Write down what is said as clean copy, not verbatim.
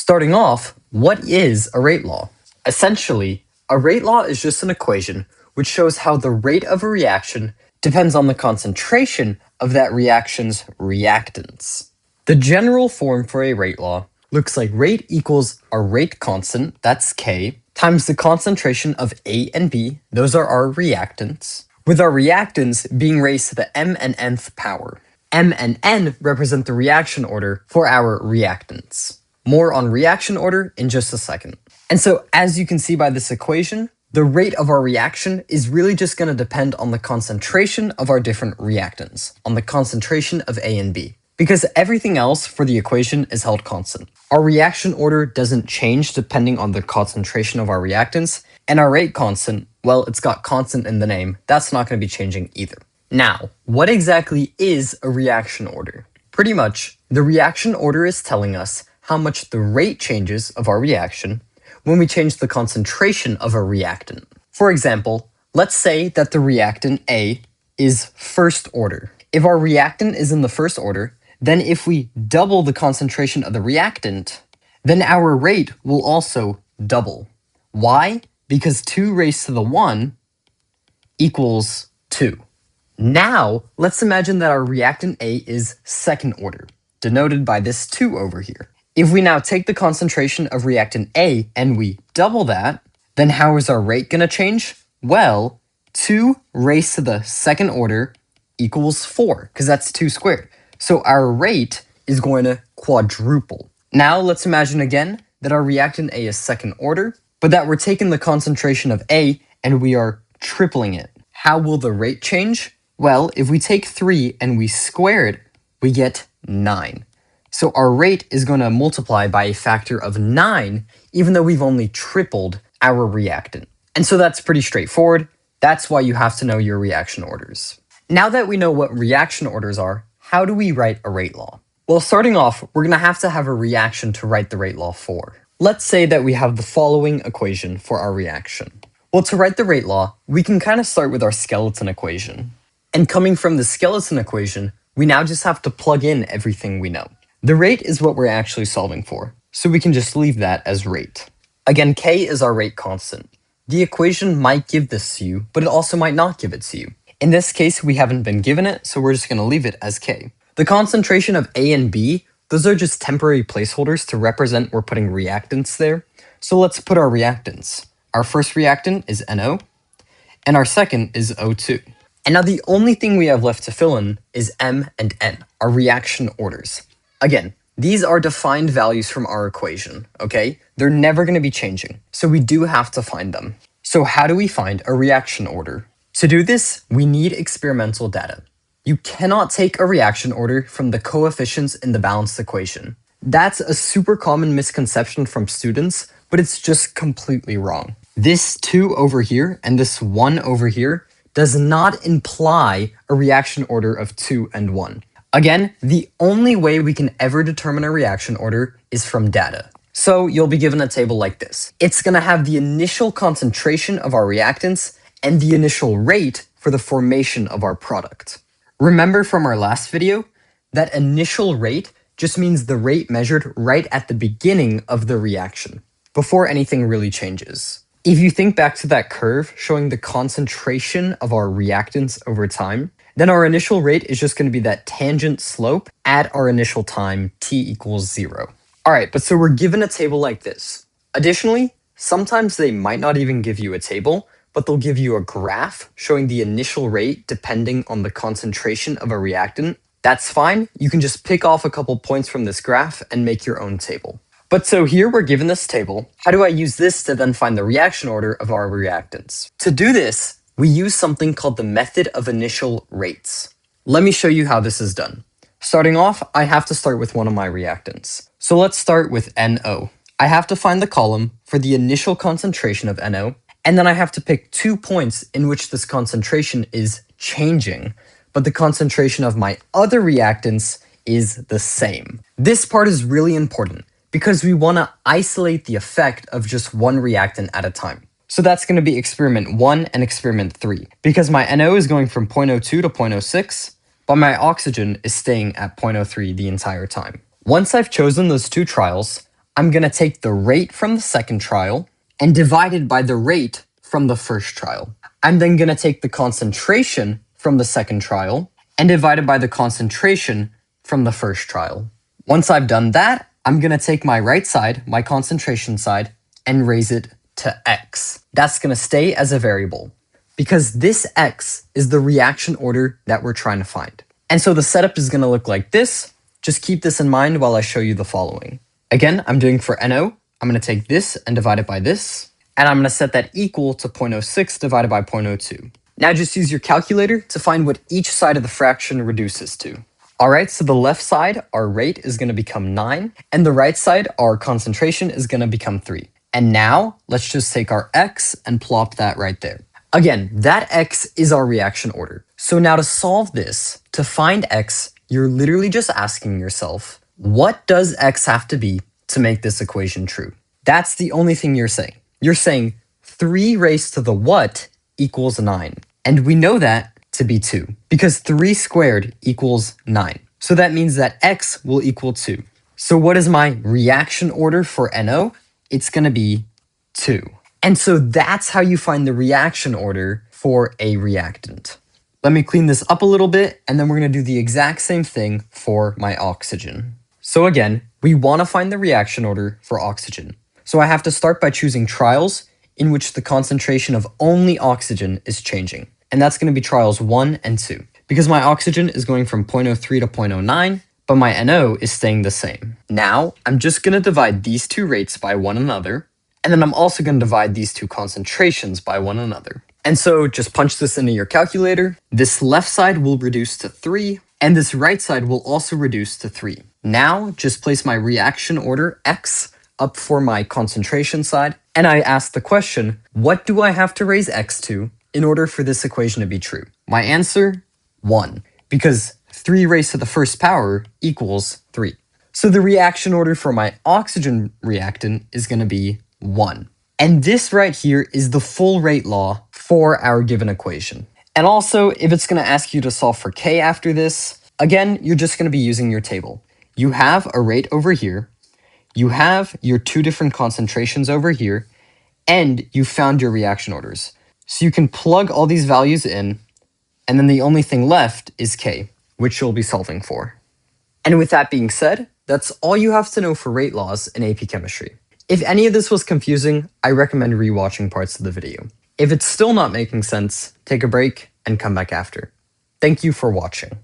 Starting off, what is a rate law? Essentially, a rate law is just an equation which shows how the rate of a reaction depends on the concentration of that reaction's reactants. The general form for a rate law looks like rate equals our rate constant, that's K, times the concentration of A and B, those are our reactants, with our reactants being raised to the m and nth power. M and n represent the reaction order for our reactants. More on reaction order in just a second. And so as you can see by this equation, the rate of our reaction is really just going to depend on the concentration of our different reactants, on the concentration of A and B, because everything else for the equation is held constant. Our reaction order doesn't change depending on the concentration of our reactants, and our rate constant, well, it's got constant in the name, that's not going to be changing either. Now, what exactly is a reaction order? Pretty much, the reaction order is telling us how much the rate changes of our reaction when we change the concentration of a reactant. For example, let's say that the reactant A is first order. If our reactant is in the first order, then if we double the concentration of the reactant, then our rate will also double. Why? Because 2 raised to the 1 equals 2. Now, let's imagine that our reactant A is second order, denoted by this 2 over here. If we now take the concentration of reactant A and we double that, then how is our rate going to change? Well, 2 raised to the second order equals 4, because that's 2 squared. So our rate is going to quadruple. Now let's imagine again that our reactant A is second order, but that we're taking the concentration of A and we are tripling it. How will the rate change? Well, if we take 3 and we square it, we get 9. So our rate is going to multiply by a factor of 9, even though we've only tripled our reactant. And so that's pretty straightforward. That's why you have to know your reaction orders. Now that we know what reaction orders are, how do we write a rate law? Well, starting off, we're going to have a reaction to write the rate law for. Let's say that we have the following equation for our reaction. Well, to write the rate law, we can kind of start with our skeleton equation. And coming from the skeleton equation, we now just have to plug in everything we know. The rate is what we're actually solving for, so we can just leave that as rate. Again, K is our rate constant. The equation might give this to you, but it also might not give it to you. In this case, we haven't been given it, so we're just going to leave it as K. The concentration of A and B, those are just temporary placeholders to represent we're putting reactants there. So let's put our reactants. Our first reactant is NO, and our second is O2. And now the only thing we have left to fill in is M and N, our reaction orders. Again, these are defined values from our equation, okay? They're never going to be changing, so we do have to find them. So how do we find a reaction order? To do this, we need experimental data. You cannot take a reaction order from the coefficients in the balanced equation. That's a super common misconception from students, but it's just completely wrong. This 2 over here and this 1 over here does not imply a reaction order of 2 and 1. Again, the only way we can ever determine a reaction order is from data. So you'll be given a table like this. It's going to have the initial concentration of our reactants and the initial rate for the formation of our product. Remember from our last video, that initial rate just means the rate measured right at the beginning of the reaction, before anything really changes. If you think back to that curve showing the concentration of our reactants over time, then our initial rate is just going to be that tangent slope at our initial time, t equals 0. All right, but so we're given a table like this. Additionally, sometimes they might not even give you a table, but they'll give you a graph showing the initial rate depending on the concentration of a reactant. That's fine. You can just pick off a couple points from this graph and make your own table. But so here we're given this table. How do I use this to then find the reaction order of our reactants? To do this, we use something called the method of initial rates. Let me show you how this is done. Starting off, I have to start with one of my reactants. So let's start with NO. I have to find the column for the initial concentration of NO, and then I have to pick 2 points in which this concentration is changing, but the concentration of my other reactants is the same. This part is really important because we want to isolate the effect of just one reactant at a time. So that's going to be experiment 1 and experiment 3, because my NO is going from 0.02 to 0.06, but my oxygen is staying at 0.03 the entire time. Once I've chosen those 2 trials, I'm going to take the rate from the second trial and divide it by the rate from the first trial. I'm then going to take the concentration from the second trial and divide it by the concentration from the first trial. Once I've done that, I'm going to take my right side, my concentration side, and raise it to x. That's going to stay as a variable because this x is the reaction order that we're trying to find. And so the setup is going to look like this. Just keep this in mind while I show you the following. Again, I'm doing for NO. I'm going to take this and divide it by this. And I'm going to set that equal to 0.06 divided by 0.02. Now just use your calculator to find what each side of the fraction reduces to. Alright, so the left side, our rate is going to become 9, and the right side, our concentration is going to become 3. And now, let's just take our x and plop that right there. Again, that x is our reaction order. So now to solve this, to find x, you're literally just asking yourself, what does x have to be to make this equation true? That's the only thing you're saying. You're saying 3 raised to the what equals 9. And we know that to be 2, because 3 squared equals 9. So that means that x will equal 2. So what is my reaction order for NO? It's going to be 2. And so that's how you find the reaction order for a reactant. Let me clean this up a little bit, and then we're going to do the exact same thing for my oxygen. So again, we want to find the reaction order for oxygen. So I have to start by choosing trials in which the concentration of only oxygen is changing. And that's going to be trials 1 and 2. Because my oxygen is going from 0.03 to 0.09, but my NO is staying the same. Now, I'm just going to divide these two rates by one another, and then I'm also going to divide these two concentrations by one another. And so just punch this into your calculator. This left side will reduce to 3, and this right side will also reduce to 3. Now, just place my reaction order x up for my concentration side, and I ask the question, what do I have to raise x to in order for this equation to be true? My answer, 1, because 3 raised to the first power equals 3. So the reaction order for my oxygen reactant is going to be 1. And this right here is the full rate law for our given equation. And also, if it's going to ask you to solve for K after this, again, you're just going to be using your table. You have a rate over here, you have your 2 different concentrations over here, and you found your reaction orders. So you can plug all these values in, and then the only thing left is K, which you'll be solving for. And with that being said, that's all you have to know for rate laws in AP Chemistry. If any of this was confusing, I recommend rewatching parts of the video. If it's still not making sense, take a break and come back after. Thank you for watching.